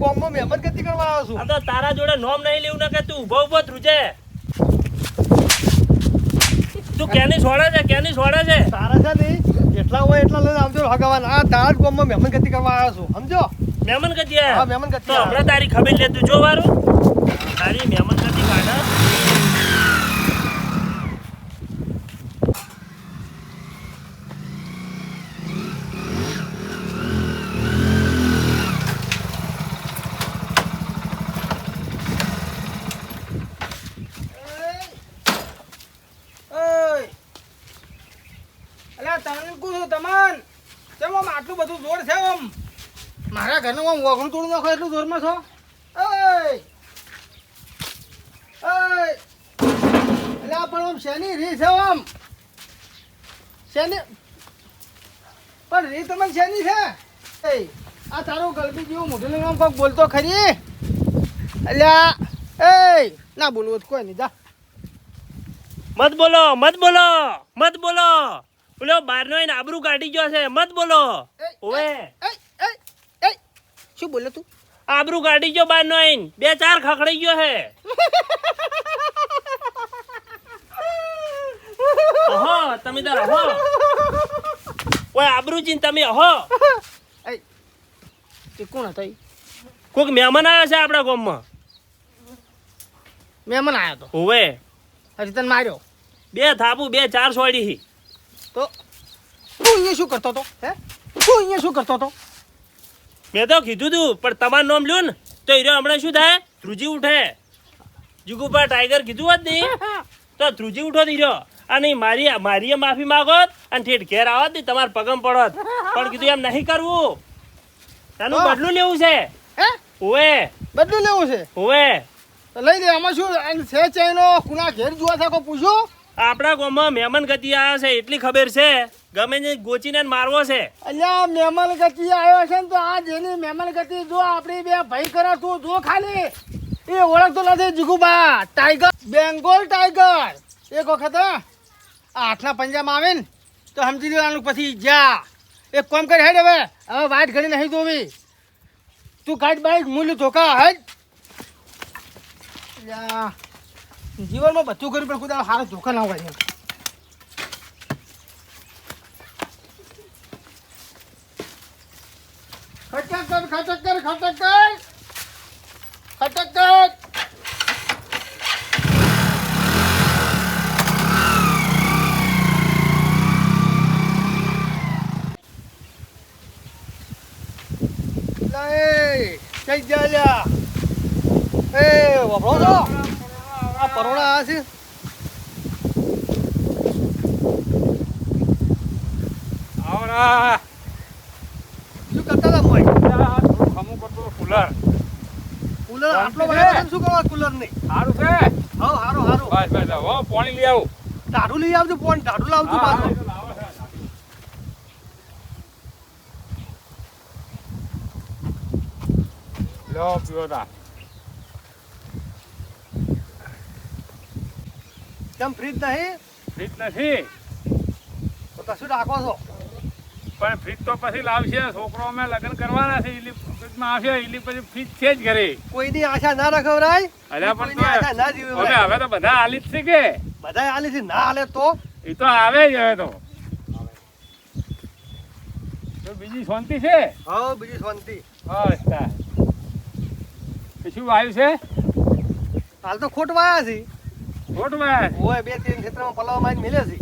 ગામમાં મહેમાન ગતિ કરવા આવ્યો છું. આ તો તારા જોડે નોમ નહીં લેવું ને કે તું ઉભો ઉભો ધ્રુજે. તું કેની છોડે છે તારા છે નહીં જેટલા હોય એટલા લઈને આવજો હગાવાના. આ તારા જ ગામમાં મહેમાન ગતિ કરવા આવ્યો છું સમજો. મહેમાન ગતિ હા મહેમાન ગતિ. તો હમણાં તારી ખબર લે તું જો વારું તારી મહેમાન ગતિ કાઢા. આટલું બધું જોર છે આમ મારા ઘરનું આમ વગણું તોડી નાખો એટલું જોરમાં છો. એટલે પણ આમ શેની રી છે આમ શેની પણ રી તમને શેની છે. આ તારું ગલબી જેવું મોઢું લઈને આમ કોઈક બોલતો ખરી. અલ્યા ના બોલવું કોઈ નહીં જા. મત બોલો પેલો બારનો એને આબરૂ કાઢી ગયો છે. મત બોલો. ઓવે શું બોલે તું. આબરૂ કાઢી ગયો બારનો આઈને 2-4 ખખડાઈ ગયો છે. અહો તમે તાર અહો ઓય આબરૂ ચીન તમે અહો. એ કોણ હતા. કોઈક મહેમાન આવ્યો છે આપણા ગામમાં. મહેમાન આવ્યો તો ઓવે હજી તને માર્યો 2 થાપુ 2-4 સોડી. તો તું અહીંયા શું કરતો હતો. મેં તો કીધું તું પણ તમારું નામ લ્યો ને તો હીરો હમણાં શું થાય ધ્રુજી ઉઠે. જીગુપા ટાઈગર કીધું હોત ને તો ધ્રુજી ઉઠો હીરો. અને મારી માફી માંગોત અને ઠેઠ ઘેર આવત ને તમારે પગમ પડોત. પણ કીધું એમ નહીં કરવું. તાનું બદલું લેવું છે. ઓવે બદલું લેવું છે. ઓવે તો લઈ દે. આમાં શું છે ચાઈનો કુના ઘેર જોવા થાય કોઈ પૂછો. આપણા ગામમાં મહેમાન ગતિ આવ્યા છે એટલી ખબર છે. ગમે ને ગોચીને મારવો છે. અલ્યા મહેમાન ગતિ આવ્યો છે ને તો આ જેની મહેમાન ગતિ જો આપણી બે ભાઈ કરે તું જો ખાલી એ ઓળખતો નથી. જીગુબા ટાઈગર બેંગોલ ટાઈગર એક વખત આ હાથના પંજામાં આવે ને તો સમજી લેવાનું. પછી જા એક કામ કરી હેડ હવે વાટ ઘડી નહીં જોવી. તું ગાડી બાઈક મૂલ્ય ધોકા હેડ. જીવનમાં બધું કર્યું પણ ખુદા સારો ધોકા ના હોય. ખટક કઈ ગયા. વપરો છો આ પરોણા આ છે. શું કરતા હતા મોય. કુલર આટલો બધા શું કરવા કુલર નહીં. સારું છે. હારું બસ પાણી લઈ આવું. ટાઢું લઈ આવજો. પોઈન્ટ ટાઢું લાવજો પાછું. લો પીવો તા. કેમ ફ્રીજ નહીં. ફ્રીજ નથી તો કશું રાખો છો. પણ ફ્રીજ તો પછી લાવશે. છોકરો અમે લગ્ન કરવાના છે એટલે ફ્રીજમાં આવશે એટલે પછી ફ્રીજ છે જ ઘરે. કોઈની આશા ના રખવરાય. અલ્યા પણ કોઈની આશા ના જીવે. હવે તો બધા આલી જ છે કે બધા આલી છે. ના હાલે તો એ તો આવે જ હવે તો બીજી શાંતિ છે. હા બીજી શાંતિ. બસ તાર. શું આવ્યું છે. હાલ તો ખોટ વાયા છે. ખોટમાં ઓય 2-3 ક્ષેત્રમાં પલાવ માં મિલે છે.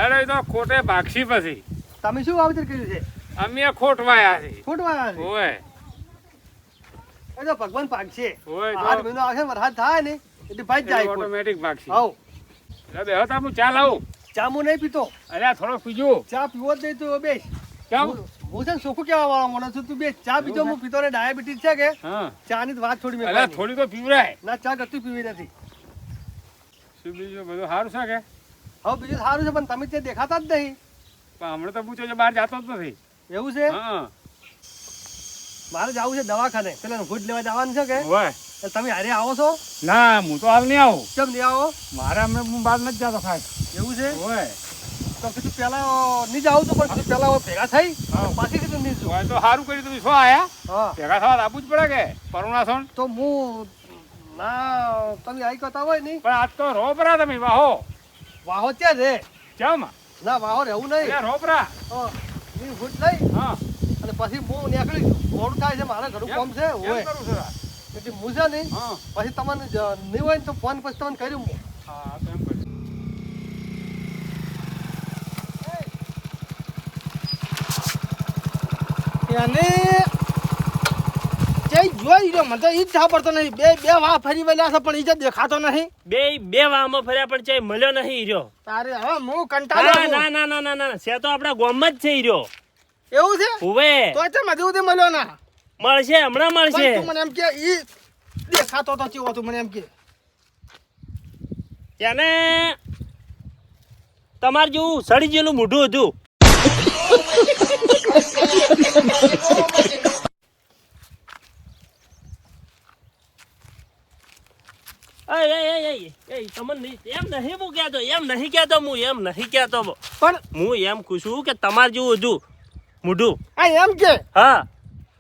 અરે એ તો ખોટે ભાગશી પછી. તમે શું વાવતર કર્યું છે. અમે ખોટવાયા છે. ખોટ વાયા છે. ઓય એ તો ભગવાન પાકશે. ઓય તો 8 મહિનો આવશે વરસાદ થાય ને એટલે ભાઈ જાય. ઓટોમેટિક ભાગશી. હાઉ એટલે બેહો તો હું ચા લાવું. ચા હું નહીં પીતો. અરે થોડો પીજો. ચા પીવો જ નહીં તો બેસ. કેમ હું છે ને સોખું કેવા વાળો માણસ છું. તું બે ચા પીજો. હું પીતો ને ડાયાબિટીસ છે કે હા ચા ની વાત થોડી અરે મેં થોડી તો પીવરાય. ના ચા ગતું પીવી નથી. શું બીજું બધું સારું છે કે. હવે બીજું સારું છે પણ તમે તે દેખાતા જ નહીં. પણ હમણાં તો પૂછો બહાર જતો જ નથી. એવું છે. હા મારે જવું છે દવાખાને. પેલા ભૂત લેવા જવાનું છે કે ઓય તમે હારે આવો છો. ના હું તો હાલ નહીં આવું. કેમ નહીં આવો. મારે અમે હું બહાર નથી જતો ખાસ. એવું છે. ઓય તો કીધું પેલા નહીં જાવ તો પણ કીધું પેલા ભેગા થઈ પાછી કીધું નહીં હોય તો સારું કર્યું તમે શું આયા હા ભેગા થવા આપવું જ પડે કે પરુણાસણ તો હું ના તમે આવી કરતા હોય નહીં પણ આજ તો રોપરા તમે વાહો વાહો ત્યાં રે કેમ ના વાહો રહેવું નહીં અલ્યા રોપરા ની ફૂટ લઈ હા અને પછી હું નીકળી મોડું થાય છે મારે ઘણું કામ છે કેમ હોય કરું છું આ? એટલે હું છે નહીં હા પછી તમને નહીં હોય ને તો ફોન પછી તમને કર્યું હું હા તો એમ કરું એને જઈ જોઈ રહ્યો મને તો ઈ જ સાંભળતો નહીં બે બે વાહ ફરી વળ્યા છે પણ ઈ જ દેખાતો નહીં બે વાહમાં ફર્યા પણ ચાય મળ્યો નહીં રહ્યો. તારે હવે હું ના કંટાળ્યો છું. ના ના ના ના ના છે તો આપણા ગામમાં જ છે ઈ રહ્યો. એવું છે ઉવે તો છે મધુ ઉધી મળ્યો ના મળશે હમણાં પણ મળશે. તું મને એમ કે ઈ દેખાતો તો ચેવો તું મને એમ કે તેને તમારે જેવું સડી ગયેલું મોઢું હતું. તમને એમ નહીં હું કહેતો એમ નહીં કહેતો હું એમ નહીં કહેતો પણ હું એમ કહું છું કે તમારે જેવું હતું મોઢું. આ એમ કે હા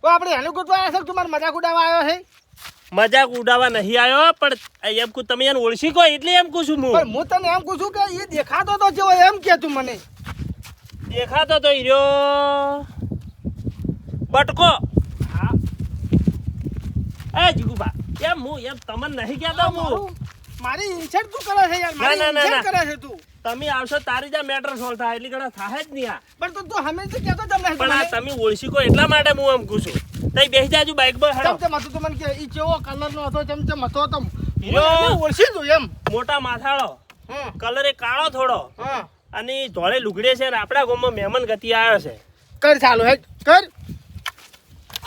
તો આપણે એને ગોતવા આવ્યા છે તું મારે મજાક ઉડાવવા આવ્યો છે મજાક ઉડાવવા નહીં આવ્યો પણ એમ કહું તમે એને ઓળખી કહો એટલે એમ કહું છું હું. પણ હું તને એમ કહું છું કે ઈ દેખાતો તો ચેવો એમ કે તું મને દેખાતો તો હીરો બટકો. એ જીગુબા એમ હું એમ તમને નહીં કહેતો હું. મારી ઇન્સલ્ટ તું કરે છે યાર મારી ના, ના, ઇન્સલ્ટ ના. કરે છે તું તમે આવશો તારી જ આ મેટર સોલ્વ થાય એટલી ઘણા થાય જ નહીં આ. પણ તું હંમેશા કહેતો જ નહીં પણ આ તમે ઓળખી કહો એટલા માટે હું એમ કહું છું. તઈ બેસી જાજુ બાઇક પર હેડો. ચમચમ હતું તું મને કે ઈ કેવો કલર નો હતો ચમચમ હતો તો યો. ઓળખી તું એમ મોટા માથાળો હા કલર એ કાળો થોડો હા અને ઈ ધોળે લુગડે છે ને આપણા ગામમાં મહેમાન ગતિ આવ્યો છે. કર ચાલુ હે કર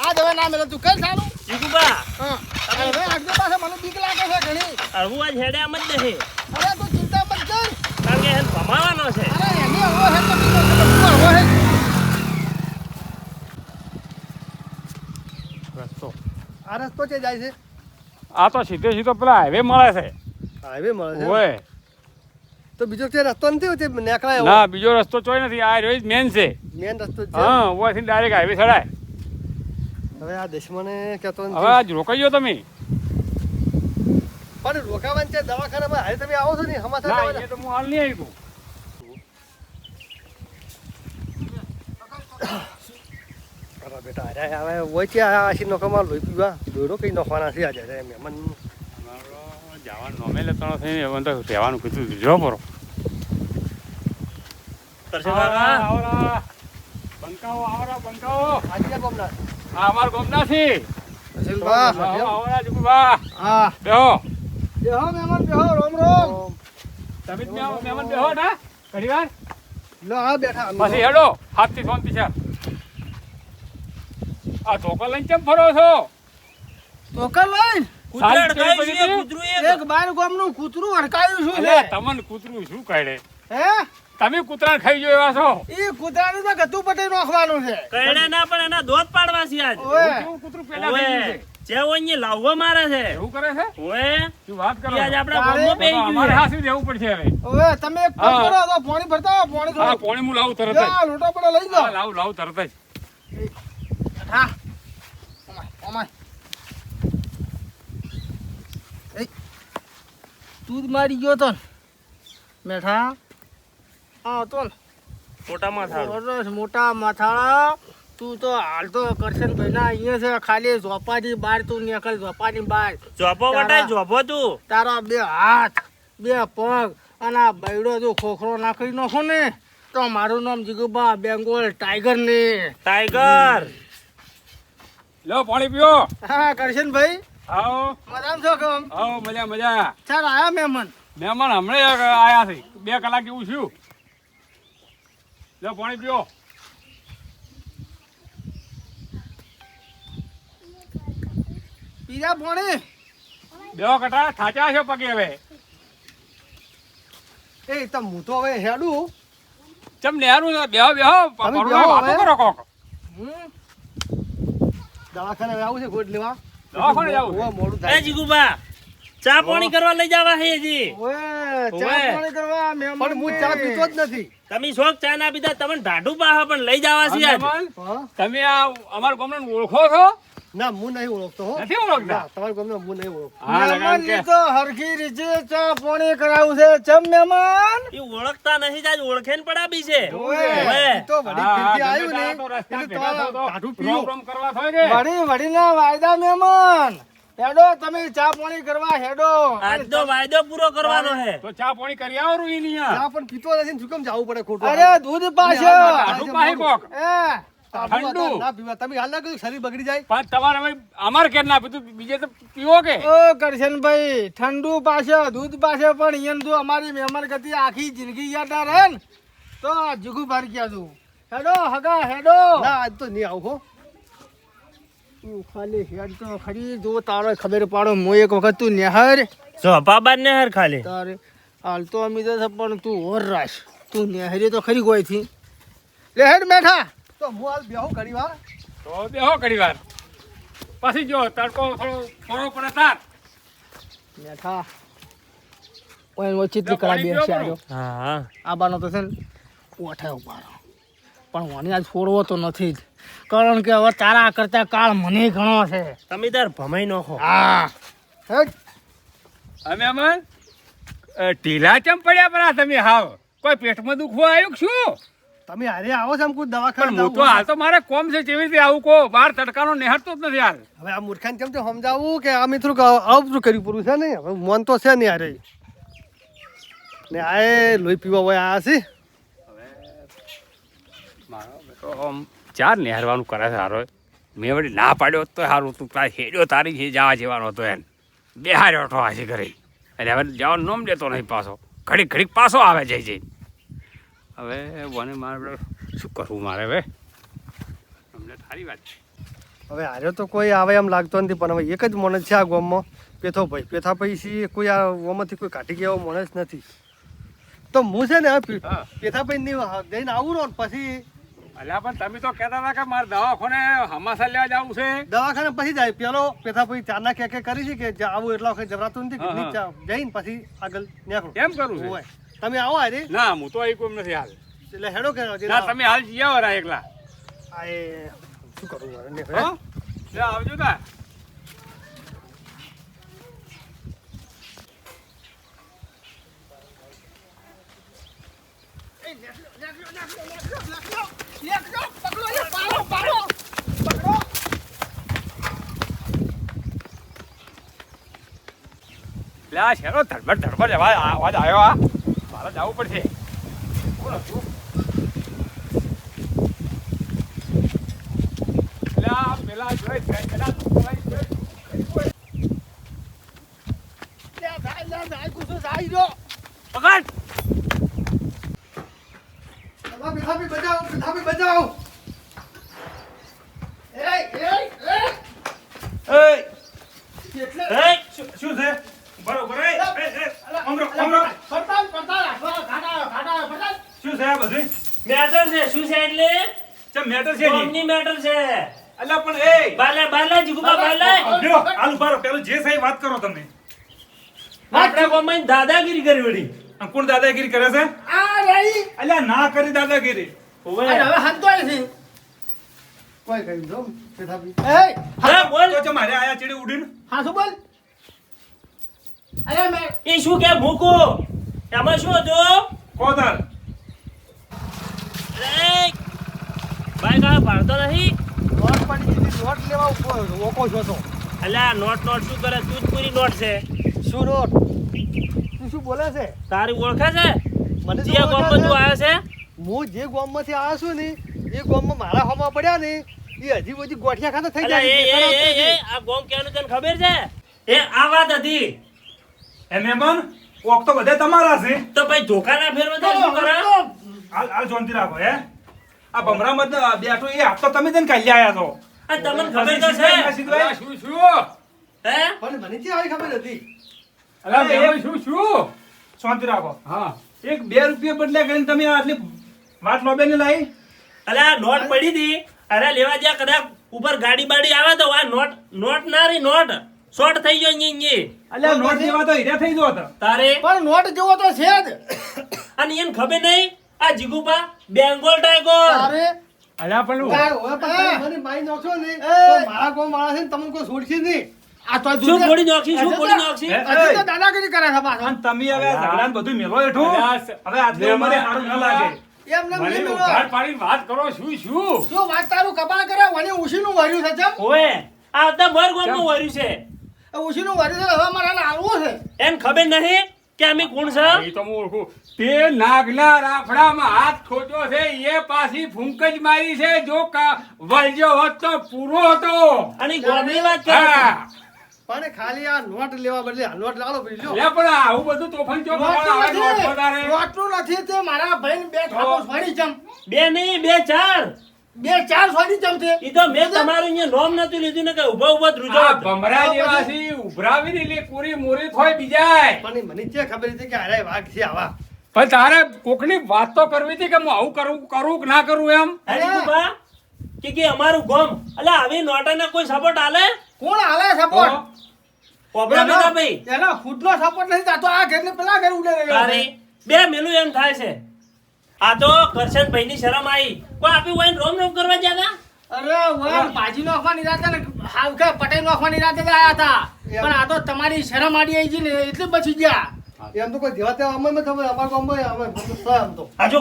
આ દવા ના મેલે તું કર ચાલુ જીગુબા હા અરે હવે આગળ પાછળ મને બીક લાગે છે ઘણી હળવું આજ હેડે આમ જ નહીં અરે તું ચિંતા મત કર કારણ કે એને ભમાવાનો છે. અરે એની હવો હે તો બીજો છે બધું હવો હે રસ્તો આ રસ્તો છે જાય છે આ તો સીધે સીધો પેલા હાઈવે મળે છે હાઈવે મળે છે હોય તો બીજો તે રસ્તો નથી તે નીકળાય ના બીજો રસ્તો ચોય નથી આ રહ્યો મેન છે મેન રસ્તો જ છે હા ઓથી ડાયરેક્ટ હાઈવે ચડાય. હવે આ દુશ્મને કહેતો હવે નથી આજ રોકાઈ ગયો તમે પણ રોકાવાનું છે દવાખાનામાં હાલ તમે આવો છો ને સમાચાર ના લેવાના. એ તો હું હાલ નહીં આવી અરે બેટા અરે હવે હોય છે આ આશી નોકરમાં લોહી પીવા દોરો કઈ નોખવાના છે આજે અરે મહેમાન જવાનું નોમે લેતો થઈને હવે તો રહેવાનું કીધું જો બરો કરશે કાકા? આવરા બંકાઓ આવરા બંકાઓ આજે ગમના આ અમાર ગોમના છે અશિલભા આવરા જીગુબા હા બેહો બેહો મહેમાન બેહો રોમ રોમ તમે જ મહેમાન બેહો ના ઘડી વાર લો હા બેઠા પછી હેડો હાથથી શાંતિ છે આ ધોકો લઈને કેમ ફરો છો તો કર લઈ કૂતરા સારી અડકાયું કેવી છે, પડી કૂતરું એક. એક બાર ગામનું કૂતરું અડકાયું શું છે અલ્યા તમને કૂતરું શું કાઢે હે તમે કૂતરા ખાઈ ગયો એવા છો ઈ કૂતરાનું તો ગતું પટી નાખવાનું છે કરડે ના પણ એના દોત પાડવા છે આજ. ઓએ કેવું કૂતરું પેલા થઈ ગયું ઓએ, છે જે હોય ને લાવવા મારે છે. એવું કરે છે ઓએ, શું વાત કરો ઈ આજ છો? આપણા તારે? ગામમાં બેહી ગયું અમારે છે. હાસી દેવું પડશે હવે ઓએ તમે એક કામ હા. કરો તો પાણી ભરતા આવો, પાણી હા થોડું પોણી હું લાવું તરત જ જા, લોટો પડો લઈ હા, જાઓ લાવું તરત જ હા ઓમાય ઓમાય એ તું જ મારી ગયો તો ને? મેઠા હા તો ને મોટા માથાળો. સરસ મોટા માથાળા તું તો હાલ તો કરશન ભાઈ ના અહીંયા છે ખાલી ઝોપાની બહાર તું નીકળ ઝોપાની બહાર જોભો વટાય, જોભો તું. તારા બે હાથ બે પગ અને આ બૈડો જો ખોખરો નાખી નાખો ને તો મારું નામ જીગુબા બેંગોલ ટાઈગર ને ટાઈગર. લો પાણી પીઓ હા કરશન ભાઈ આવો મજામાં છો કેમ આવો મજા મજા ચાલ આયા મહેમાન મહેમાન હમણાં આયા છે 2 કલાક એવું છું લો પાણી પીઓ પીરા પોણી બેહો કટા થાચા છે પગે હવે એ તમ હું તો હવે હેડું ચમ નેરું છે બેહો બેહો તમે પરોડા બેહો વાતો હવે. કરો કોક દવાખાને હવે આવું છે ગોટ લેવા દવાખાને જાવું છે? ઓવા મોડું એ થાય જીગુબા ચા પાણી કરવા લઈ જવા છે હજી. ઓએ ચા ઓવે. પાણી કરવા મહેમાન પણ હું ચા પીતો જ નથી. તમે શોખ ચા ના પીતા તમને ઢાઢું પાહે પણ લઈ જવા છે આજ. મહેમાન, હા? તમે આ અમારા ગામડાને ઓળખો છો? ના હું નહીં ઓળખતો હો. નથી ઓળખતા? ના, તમારા ગામનો હું નહીં ઓળખતો. હા, લગામ મહેમાનની કે. તો હરખી રીતે ચા પાણી કરાવું છે ચમ મહેમાન એ ઓળખતા નહીં આજ ઓળખે ને પડાબી છે. ઓવે. ઓવે. ઈ તો વળી હા, પીરથી ગમે આવ્યું ને ત્યાં તો રસ્તા એટલે ભેગા તમારે થાવ તો ટાઢું પીવું. રોમ રોમ કરવા થાય કે? વડી વડીના વાયદા મહેમાન હેડો તમે ચા પાણી કરવા હેડો આજનો વાયદો પૂરો કરવાનો છે. તો ચા પાણી કરી આવો રૂ ઈની આ. ચા પણ પીતો નથી ને શું કેમ જાવું પડે ખોટું? અરે દૂધ પાછો ટાઢું પાહી કોક. એ ટાઢું ઠંડુ. હતા, ના પીવા. તમે હાલ ના કીધું શરીર બગડી જાય. પણ તમારે હવે અમારે કેમ ના પીધું? બીજે તો પીવો કે? ઓ કરશનભાઈ ઠંડુ પાછો દૂધ પાછો પણ અહીંયા જો અમારી મહેમાન ગતિ આખી જિંદગી યાદ ના રહે ને તો જુગુ ભાર ગયા તું હેડો હગા હેડો ના આજ તો નહીં આવું હો. તું ખાલી હેડ તો ખરી જો તારો ખબર પાડો હું એક વખત તું નેહર સોપાબાદ ને હર ખાલી. તારે હાલ તો અમી તો પણ તું ઓર રાશ તું નેહરી તો ખરી કોઈ થી લે હેડ બેઠા તો હું હાલ બેહું ઘણી વાર. તો બેહો ઘડી વાર. પછી જો તડકો થોડો પડે તાર. બેઠા ઓય ઓચિતલી કરા બેસી આજો હા આ બાનો તો છે ને ઓઠે ઉપાડો પણ મને આજ છોડવો તો નથી જ કારણ કે હવે તારા કરતા કાળ મને ઘણો છે તમે તાર ભમાઈ નાખો. હા હેડ અમે અમન ઢીલા ચમ પડ્યા પરા તમે હાવ કોઈ પેટમાં દુખવા આવ્યું કે શું? તમે હારે આવો છો આમ કોઈ પણ દવાખાને હું તો જાવું? હાલ તો મારે કોમ છે કેવી રીતે આવું કો બહાર તડકાનો નેહરતો જ નથી હાલ. હવે આ મૂર્ખાને કેમ તો સમજાવવું કે આ મિત્રો આવું કર્યું પૂરું છે ને હવે મન તો છે નહીં હારે ને આ લોહી પીવા હોય આ છે. મારો બેટો આમ ચાર નેહરવાનું કરે છે હારો. મેં વળી ના પાડ્યો તો સારું તું તારે હેડ્યો તારી છે જવા જેવાનો હતો એને બેહાર્યો હતો હાથી કરી અને હવે જવાનું નોમ લેતો નહીં પાછો ઘડીક ઘડીક પાછો આવે જઈ જઈ. હવે મને મારે બેટો શું કરવું મારે હવે અમને સારી વાત છે. હવે હારે તો કોઈ આવે એમ લાગતો નથી પણ હવે એક જ માણસ છે આ ગામમાં પેથાભાઈ પેથાભાઈ કોઈ આ ગામમાંથી કોઈ કાઢી ગયા એવો માણસ નથી તો હું છે ને હવે હા. પેથાભાઈ જઈને આવું ને પછી અલ્યા પણ તમે તો કહેતા હતા કે મારે દવાખાને હમાસા લેવા જવું છે. દવાખાને પછી જાય પેલો પેથાભાઈ ચારના કે કરી છે કે આવું એટલા વખત જવરાતું નથી કે હા, હા. નીચે જઈને પછી આગળ નીકળો કેમ કરવું છે? હોય. તમે આવો હારે ના હું તો અહીં કોઈ નથી હાલ. એટલે હેડો કે ના તમે હાલ જઈ આવો રા એકલા. આ એ શું કરું મારે ને હો? લે આવજો તા. લે આ શેરો ધડબડ ધડબડ અવાજ આવ્યો આ મારે જવું પડશે. કોણ હતું? લે આ પેલા જોઈ પેલા પકડ. પેથાભાઈ બચાવો પેથાભાઈ બચાવો એ, શું છે બરોબર શું છે આ બધું મેટર છે શું છે એટલે ચમ મેટર છે ની કોમની મેટર છે. અલ્લા પણ એ બાલે બાલે જીગુબા બાલે લ્યો આલુ બારો પેલું જે સાહેબ વાત કરો તમે આપણે કોમમાં દાદાગીરી કરી વળી. આ કોણ દાદાગીરી કરે છે અલ્યા ના કરી દાદાગીરી ઓવે. કોઈ કહી દો પેથાભાઈ હા, બોલ. તો ચમ મારે આયા ચીડી ઉડીને એ શું કે ભૂકો એમાં શું હતું? કોદાર અરે ભાઈ કા પાડતો નહીં. નોટ પડી ગઈ હતી, નોટ લેવા ઓકો છો તો અલ્યા નોટ નોટ શું કરે તું જ પૂરી નોટ છે. શું નોટ તું શું બોલે છે તારી ઓળખે છે મને તો જે ઓળખે ગામમાં તું છે. આવ્યો છે હું જે ગામમાંથી આવ્યો છું ને એ ગામમાં મારા હોમાં પડ્યા ને એ હજી બધી ગોઠિયા ખાતા થઈ અલ્યા જાય એ આ ગામ ક્યાંનું તને ખબર છે? એ આ વાત હતી એ મહેમાન ઓક તો બધે તમારા છે તો ભાઈ ધોકા ના ફેરવો તો શું કરે? હાલ હાલ જોનતી રાખો હે આ ભમરા મત બેઠો એ આપ તો તમે જઈને કાઢી આયા છો આ તમને ખબર તો છે સિદ્ધભાઈ શું શું હે? પણ મને જે આવી ખબર હતી અલા એ શું શું શાંતિ રાખો હા એક 2 રૂપિયા બદલે કરીને તમે આટલી વાત લોબે ને લાવી અલ્યા નોટ પડી હતી અરે લેવા જ્યાં કદાચ ઉપર ગાડી બાડી આવે તો આ નોટ નોટ ના રહી નોટ શોર્ટ થઈ ગયો ઈ અલ્યા નોટ જેવા તો હીરા થઈ ગયો હતો. તારે પણ નોટ જેવો તો છે જ અને એને ખબર નહીં આ જીગુબા બેંગોલ ટાઈગર તારે અલ્યા પણ તાર હવે પણ તમે મને મારી નાખશો ને એ. તો મારા કોઈ માણસ છે ને તમને કોઈ છોડશે નહીં. આ તો શું ફોડી નાખી શું ફોડી નાખી હે? હજી તો દાદાગીરી કરે છે પાછો અને તમે હવે આ ઝઘડાને બધું મેલો હેઠું. હવે આટલી ઉંમરે સારું ન લાગે. એમ ને મને નહીં ઉઘાડ મેળો. પાડીને વાત કરો શું શું વાત તારું કપાળ કરે મને ઉશીનું વર્યું છે ચમ ઓએ આ તો મર ગોમનું વર્યું છે ઉશીનું વર્યું છે હવે મારે આને આવવું છે એમ ખબર નહીં કે અમે કોણ છે એ તો હું ઓળખું. તે નાગના રાફડામાં હાથ ખોટ્યો છે એ પાછી ફૂંક જ મારી છે જો વળજો હોત તો પૂરો હતો. અને ગોમની વાત કરે છે. હા. પણ ખાલી આ નોટ લેવા બદલે આ નોટ લાવો ભાઈ લ્યો. લે પણ આવું બધું તોફાન ચો નોટનું કરવાનું? હવે નોટ નથી. વધારે. નોટનું નથી તે મારા ભાઈને બે થાપો છોડી ચમ બે નહીં બે ચાર બે ચાર છોડી ચમ તે ઈ તો મેં તમારું અહીંયા નોમ નતું લીધું ને કે ઉભા ઉભા ધ્રુજો આ ભમરા જેવા છે, ઉભરાવીને એટલે પૂરી મોરી થોય બીજાય. પણ મને જે ખબર હતી કે અરે વાઘ છે આવા. પણ તારે કોકની વાત તો કરવી હતી કે હું આવું કરું કે ના કરું એમ. હે જીગુબા કે અમારું ગોમ અલા આવી નોટાને કોઈ સપોર્ટ આલે કોણ હાલે સપોર્ટ પોપડા મેના ભાઈ એનો ખુદનો સપોર્ટ નથી થતો આ ઘરને પેલા ઘર ઉડે રહ્યો તારી બે મેલું એમ થાય છે આ તો કરશન ભાઈની શરમ આવી કોઈ આપી હોય રોમ રોમ કરવા જ્યાં અરે ઓય ભાજી નોખવાની રાતે ને હાવ કે પટેલ નોખવાની રાતે જ આયા હતા પણ આ તો તમારી શરમ આડી આવી ગઈ ને એટલે બચી ગયા એમ તો કોઈ જેવા તેવા અમે ખબર અમારા ગામમાં અમે આમ તો આજુ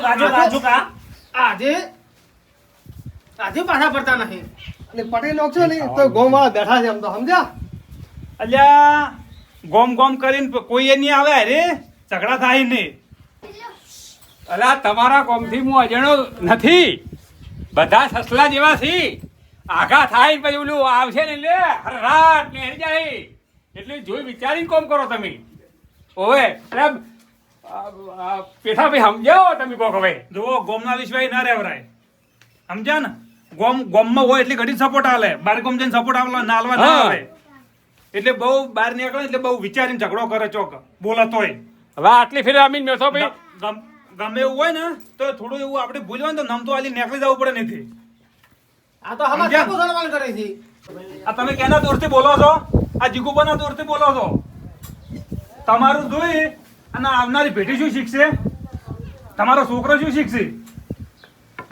કા આજે પાછા પડતા નહીં અને પટેલ નોખશો ને તો ગામવાળા બેઠા છે એમ તો સમજ્યા. અલ્યા ગોમ ગોમ કરીને કોઈ એ નહીં આવે અરે ઝઘડા થાય નહીં. અલા તમારા કોમથી હું અજાણ્યો નથી. બધા સસલા જેવા છે. આઘા થાય ને પછી ઓલું આવશે ને લે હરરાટ ને હેરી જાય. એટલે જોઈ વિચારીને કોમ કરો તમે. ઓવે એટલે પેઠા ભાઈ સમજાવો તમે કોક હવે. જુઓ ગોમના વિશ્વાસ ના રહેવરાય સમજ્યા ને ગોમમાં હોય એટલે ઘડી સપોર્ટ આલે બાર ગોમ જઈને સપોર્ટ આવવા ના આલવા ના હા. આવે એટલે બહુ બહાર નીકળે એટલે બહુ વિચારીને ઝઘડો કરે ચોક બોલે તોય હવે આટલી ફેર આમીને બેઠો ભાઈ. ગમે એવું હોય ને તો થોડું એવું આપણે ભૂલવા ને તો નમતો આલી નીકળી જવું પડે નથી. આ તો હમણાં સમજ્યા? સાપુ સળવાળ કરે છે આ તમે કેના દોરથી બોલો છો? આ જીગુબાના દોરથી બોલો છો? તમારું જોઈ અને આવનારી પેઢી શું શીખશે? તમારો છોકરો શું શીખશે?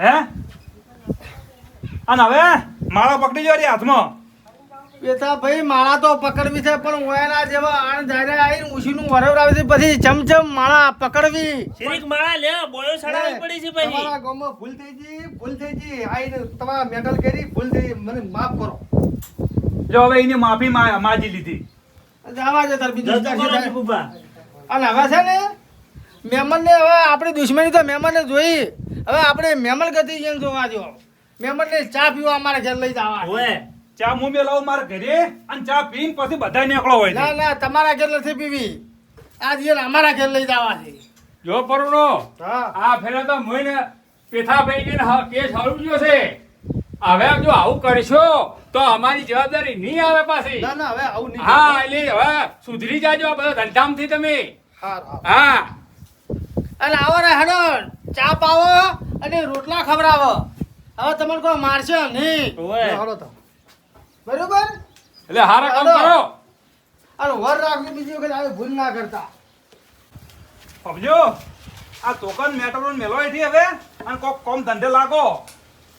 હે અને હવે માળા પકડી જો હાથમાં. બેટા ભાઈ માળા તો પકડવી છે પણ ઓયાના જેવા આણ ધારે આવીને ઉશીનું વરવરાવે છે પછી ચમચમ માળા પકડવી શરીક માળા લે બોયો સડાવી પડી છે પછી તમારા ગામમાં ભૂલ થઈ ગઈ આઈને તમારા મેટલ કરી ભૂલ થઈ મને માફ કરો. જો હવે એની માફી માજી લીધી. જવા દે તાર બીજું જતું કરો જીગુબા અને હવે છે ને મહેમાનને હવે આપણી દુશ્મની તો મહેમાનને જોઈ હવે આપણે મહેમાન ગતિ જેમ જોવા જો મહેમાનને ચા પીવા અમારા ઘર લઈ જવા ઓએ ચા મું લાવું મારા ઘરે અને ચા પીને પછી બધા નીકળો હોય ના છે. ના તમારા ઘર નથી પીવી આ દિયર અમારા ઘર લઈ જવા છે જો પરુણો હા આ ફેરા તો મોઈને પેથા ભાઈ ને કેસ હળવું ગયો છે. હવે જો આવું કરશો તો અમારી જવાબદારી નહીં આવે પાછી. ના ના હવે આવું નહીં. હા એટલે હવે સુધરી જાજો આ બધા ધંધામથી તમે. હા હા અને આવો રે હેડો ચા પાવો અને રોટલા ખવડાવો હવે તમને કોઈ મારશે નહીં ઓએ હાલો તો બરોબર એટલે હારા કામ હાલો. કરો. અને વર રાખવી બીજી વખત આવી ભૂલ ના કરતા સમજો આ તોકન મેટરો મેલો એથી હવે અને કોક કોમ ધંધે લાગો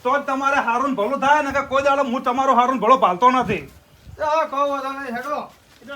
તો જ તમારે હારું ભલું થાય ને કે કોઈ દાડો હું તમારો હારું ભલો પાલતો નથી. તો કહો તમે હેડો એ તો